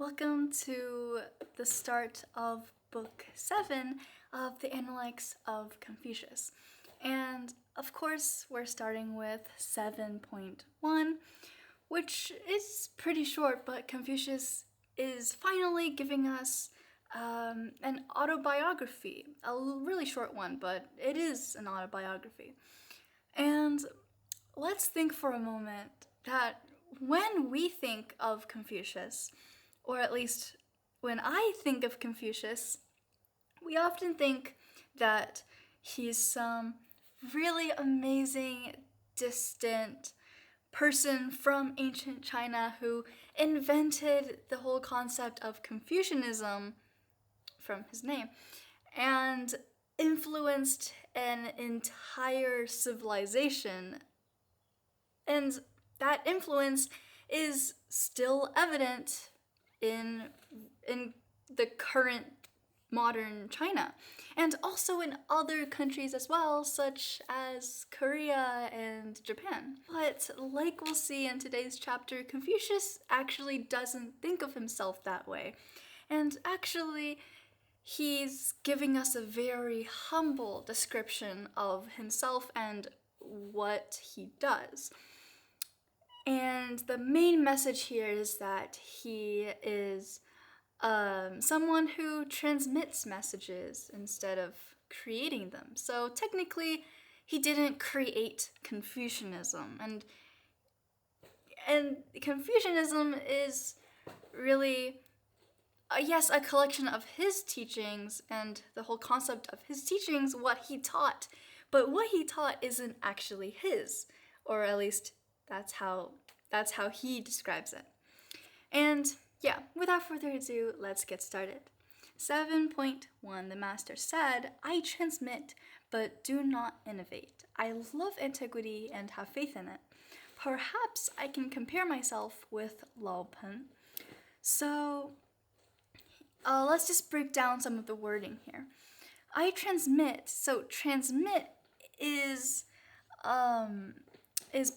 Welcome to the start of Book 7 of the Analects of Confucius. And of course, we're starting with 7.1, which is pretty short, but Confucius is finally giving us an autobiography. A really short one, but it is an autobiography. And let's think for a moment that when we think of Confucius, or at least when I think of Confucius, we often think that he's some really amazing, distant person from ancient China who invented the whole concept of Confucianism from his name and influenced an entire civilization. And that influence is still evident in the current modern China, and also in other countries as well, such as Korea and Japan. But like we'll see in today's chapter, Confucius actually doesn't think of himself that way. And actually, he's giving us a very humble description of himself and what he does. And the main message here is that he is someone who transmits messages instead of creating them. So technically, he didn't create Confucianism. And Confucianism is really, yes, a collection of his teachings and the whole concept of his teachings, what he taught. But what he taught isn't actually his, or at least that's how he describes it. And yeah, without further ado, let's get started. 7.1, the master said, "I transmit, but do not innovate. I love antiquity and have faith in it. Perhaps I can compare myself with Lao Pen." So let's just break down some of the wording here. I transmit. So transmit is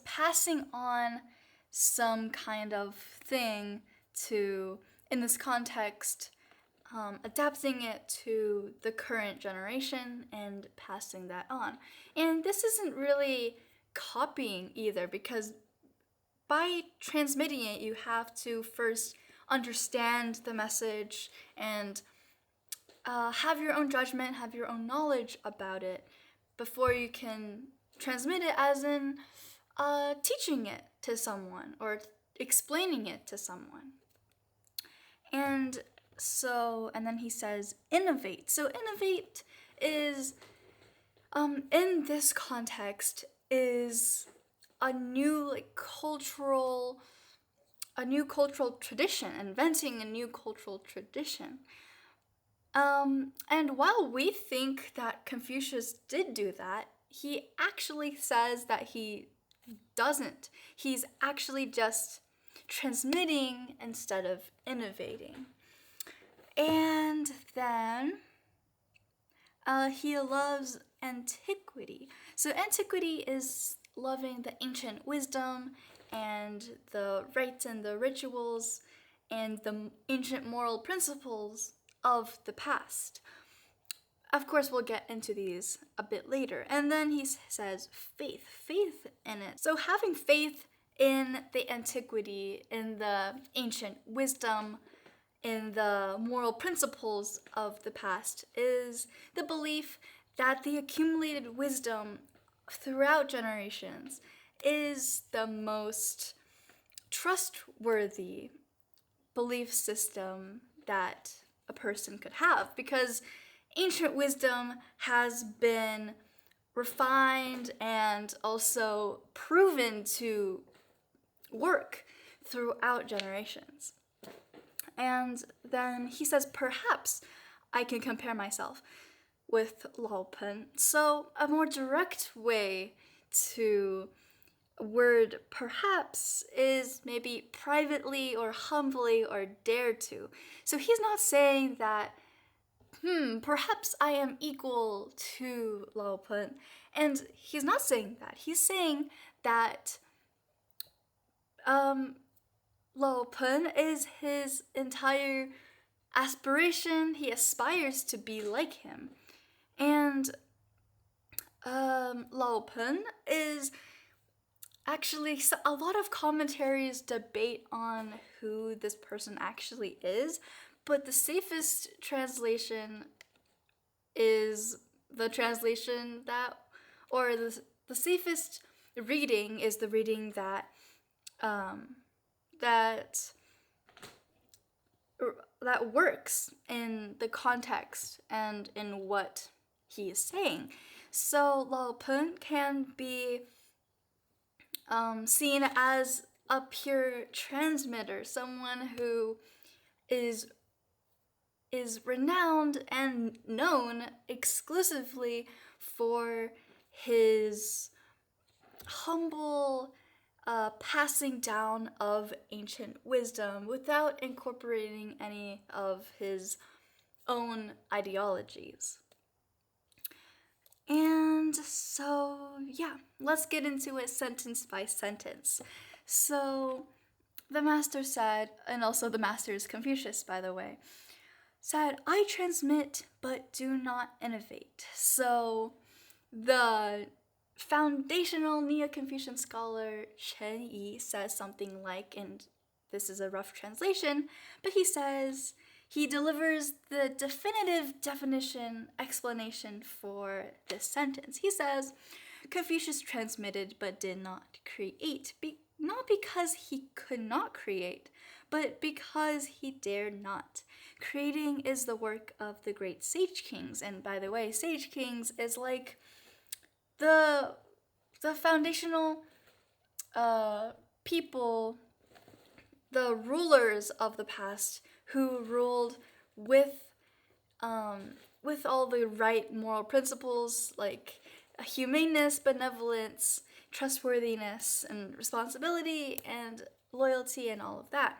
passing on some kind of thing to, in this context, adapting it to the current generation and passing that on. And this isn't really copying either, because by transmitting it, you have to first understand the message and have your own judgment, have your own knowledge about it before you can transmit it, as in teaching it to someone or explaining it to someone. And then he says innovate. So innovate is, in this context, is a new cultural tradition, inventing a new cultural tradition. And while we think that Confucius did do that, he actually says that he doesn't. He's actually just transmitting instead of innovating. And then he loves antiquity. So antiquity is loving the ancient wisdom and the rites and the rituals and the ancient moral principles of the past. Of course, we'll get into these a bit later. And then he says faith in it. So having faith in the antiquity, in the ancient wisdom, in the moral principles of the past is the belief that the accumulated wisdom throughout generations is the most trustworthy belief system that a person could have, because ancient wisdom has been refined and also proven to work throughout generations. And then he says, perhaps I can compare myself with Lao Pen. So a more direct way to word perhaps is maybe privately or humbly or dare to. So he's not saying that, perhaps I am equal to Lao Pen. And he's not saying that. He's saying that Lao Pun is his entire aspiration. He aspires to be like him. And Lao Pun is actually, a lot of commentaries debate on who this person actually is, but the safest translation is the translation that, or the safest reading is the reading that that that works in the context and in what he is saying. So Lao Pun can be seen as a pure transmitter, someone who is renowned and known exclusively for his humble passing down of ancient wisdom without incorporating any of his own ideologies. And so, yeah, let's get into it sentence by sentence. So, the master said, and also the master is Confucius, by the way, said, I transmit but do not innovate. So, the foundational Neo-Confucian scholar Chen Yi says something like, and this is a rough translation, but he says, he delivers the definitive explanation for this sentence. He says, Confucius transmitted but did not create, not because he could not create, but because he dared not. Creating is the work of the great sage kings, and by the way, sage kings is like the foundational people, the rulers of the past who ruled with all the right moral principles like humaneness, benevolence, trustworthiness, and responsibility, and loyalty, and all of that.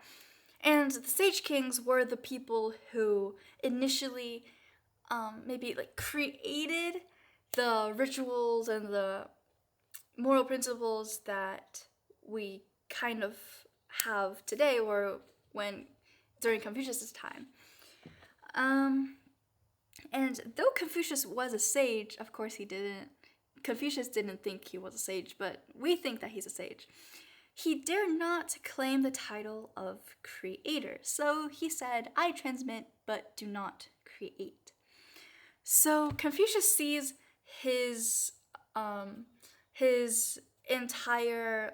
And the sage kings were the people who initially maybe like created the rituals and the moral principles that we kind of have today, or during Confucius's time. And though Confucius was a sage, of course Confucius didn't think he was a sage, but we think that he's a sage. He dared not claim the title of creator. So he said, I transmit but do not create. So Confucius sees his entire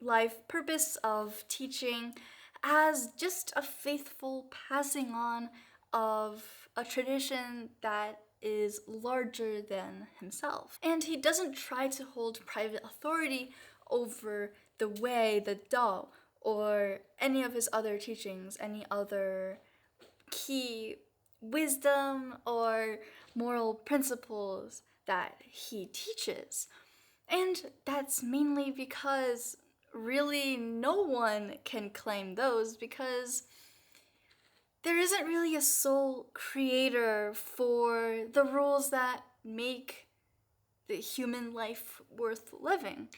life purpose of teaching as just a faithful passing on of a tradition that is larger than himself. And he doesn't try to hold private authority over the way, the Dao, or any of his other teachings, any other key wisdom or moral principles that he teaches. And that's mainly because really no one can claim those, because there isn't really a sole creator for the rules that make the human life worth living.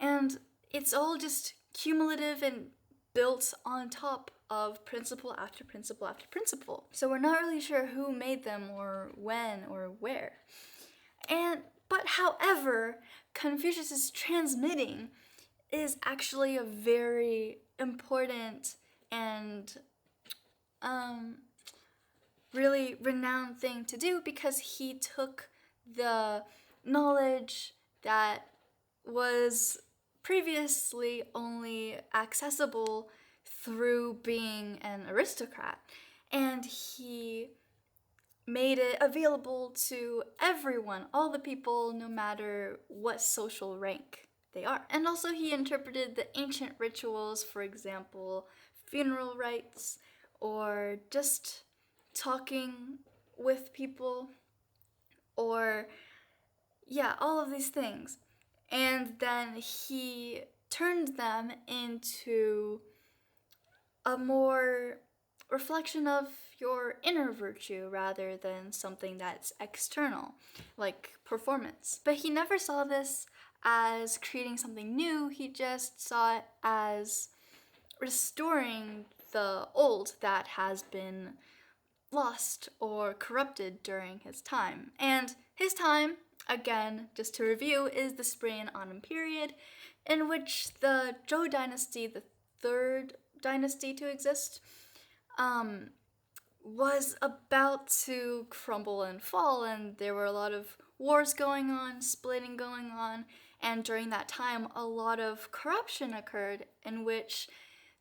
And it's all just cumulative and built on top of principle after principle after principle. So we're not really sure who made them or when or where. But however, Confucius's transmitting is actually a very important and really renowned thing to do, because he took the knowledge that was previously only accessible through being an aristocrat, and he made it available to everyone, all the people, no matter what social rank they are. And also he interpreted the ancient rituals, for example, funeral rites, or just talking with people, or all of these things. And then he turned them into a more reflection of your inner virtue rather than something that's external, like performance. But he never saw this as creating something new. He just saw it as restoring the old that has been lost or corrupted during his time. And his time, again, just to review, is the Spring and Autumn period, in which the Zhou dynasty, the third dynasty to exist, was about to crumble and fall, and there were a lot of wars going on, splitting going on, and during that time, a lot of corruption occurred in which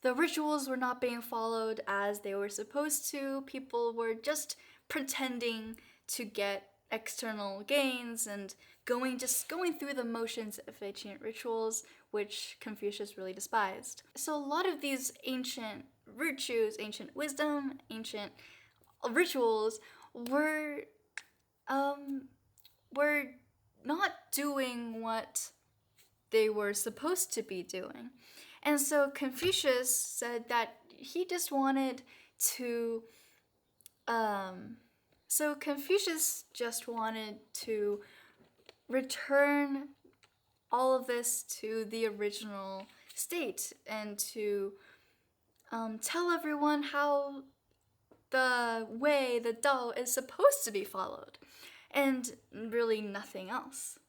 the rituals were not being followed as they were supposed to. People were just pretending to get external gains and going through the motions of ancient rituals, which Confucius really despised. So a lot of these ancient virtues, ancient wisdom, ancient rituals were not doing what they were supposed to be doing. And so Confucius said that he just wanted to return all of this to the original state and to tell everyone how the way, the Tao, is supposed to be followed, and really nothing else.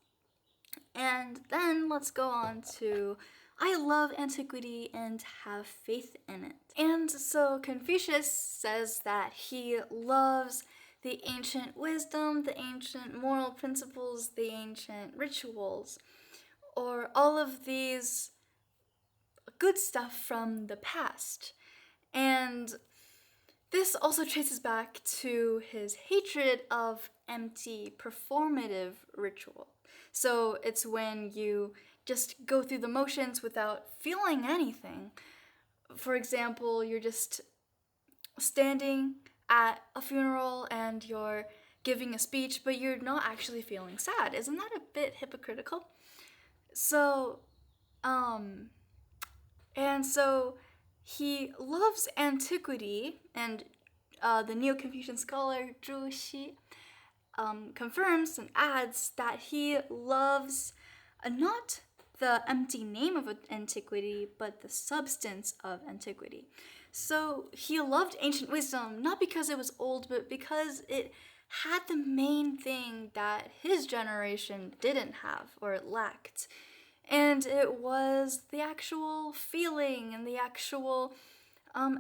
And then let's go on to I love antiquity and have faith in it. And so Confucius says that he loves the ancient wisdom, the ancient moral principles, the ancient rituals, or all of these good stuff from the past. And this also traces back to his hatred of empty performative ritual. So it's when you just go through the motions without feeling anything. For example, you're just standing at a funeral and you're giving a speech, but you're not actually feeling sad. Isn't that a bit hypocritical? So, and so he loves antiquity, and the Neo-Confucian scholar Judy confirms and adds that he loves not the empty name of antiquity, but the substance of antiquity. So he loved ancient wisdom, not because it was old, but because it had the main thing that his generation didn't have or lacked. And it was the actual feeling and the actual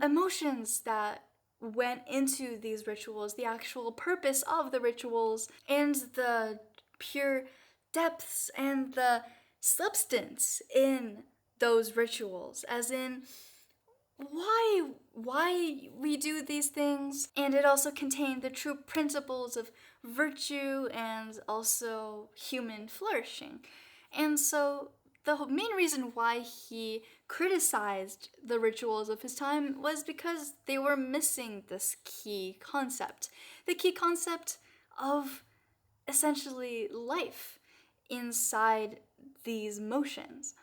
emotions that went into these rituals, the actual purpose of the rituals, and the pure depths and the substance in those rituals, as in why we do these things. And it also contained the true principles of virtue and also human flourishing. And so the main reason why he criticized the rituals of his time was because they were missing this key concept. The key concept of essentially life inside these motions.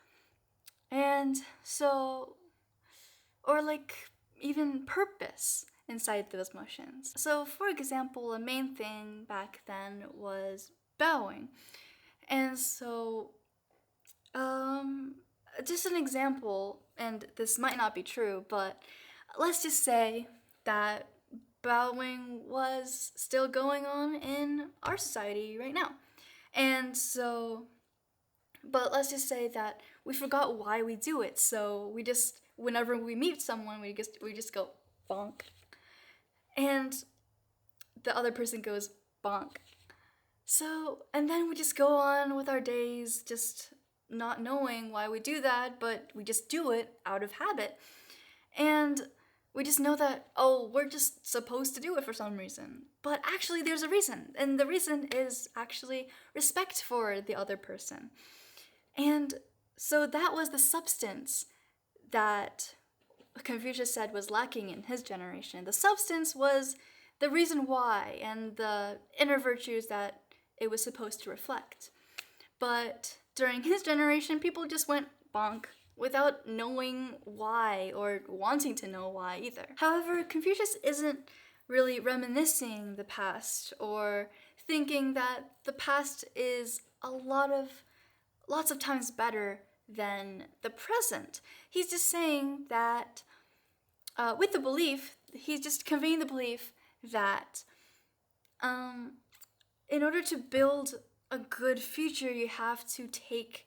And so, or like even purpose inside those motions. So for example, a main thing back then was bowing. And so just an example, and this might not be true, but let's just say that bowing was still going on in our society right now. And so, but let's just say that we forgot why we do it. So we just, whenever we meet someone, we just go bonk. And the other person goes bonk. So, and then we just go on with our days, just not knowing why we do that, but we just do it out of habit. And we just know that, oh, we're just supposed to do it for some reason. But actually there's a reason, and the reason is actually respect for the other person. And so that was the substance that Confucius said was lacking in his generation. The substance was the reason why and the inner virtues that it was supposed to reflect. But during his generation, people just went bonk without knowing why or wanting to know why either. However, Confucius isn't really reminiscing the past or thinking that the past is lots of times better than the present. He's just saying that with the belief, he's just conveying the belief that in order to build a good future, you have to take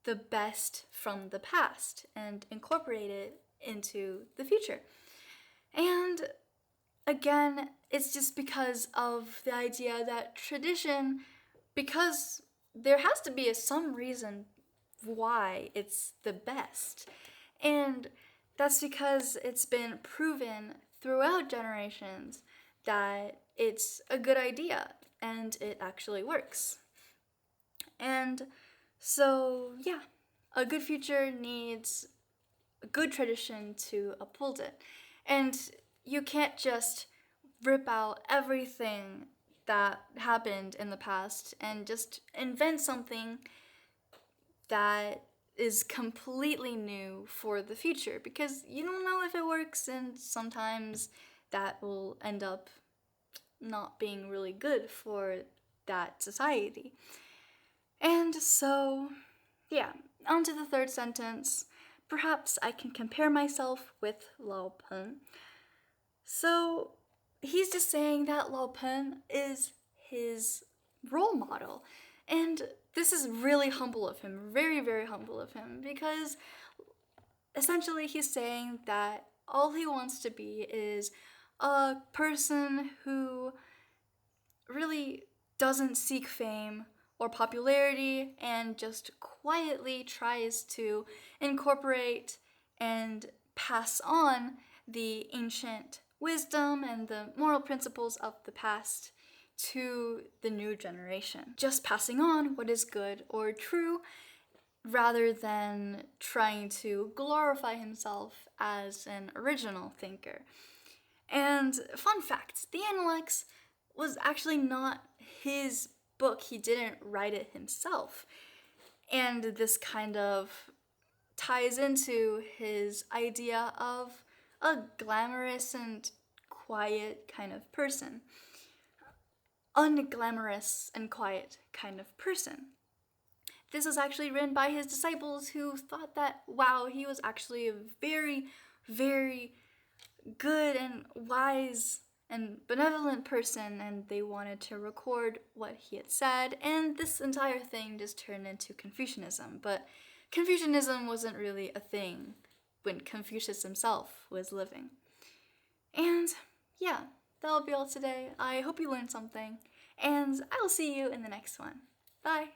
the best from the past and incorporate it into the future. And again, it's just because of the idea that tradition, because there has to be some reason why it's the best. And that's because it's been proven throughout generations that it's a good idea and it actually works. And so, yeah, a good future needs a good tradition to uphold it. And you can't just rip out everything that happened in the past and just invent something that is completely new for the future, because you don't know if it works, and sometimes that will end up not being really good for that society. And so, yeah, on to the third sentence. Perhaps I can compare myself with Lao Pen. So he's just saying that Lao Pen is his role model. And this is really humble of him, very, very humble of him, because essentially he's saying that all he wants to be is a person who really doesn't seek fame or popularity and just quietly tries to incorporate and pass on the ancient wisdom and the moral principles of the past to the new generation. Just passing on what is good or true rather than trying to glorify himself as an original thinker. And fun fact, the Analects was actually not his book. He didn't write it himself. And this kind of ties into his idea of a glamorous and quiet kind of person. Unglamorous and quiet kind of person. This was actually written by his disciples who thought that, wow, he was actually a very, very good and wise and benevolent person, and they wanted to record what he had said, and this entire thing just turned into Confucianism. But Confucianism wasn't really a thing when Confucius himself was living. And yeah, that'll be all today. I hope you learned something, and I will see you in the next one. Bye!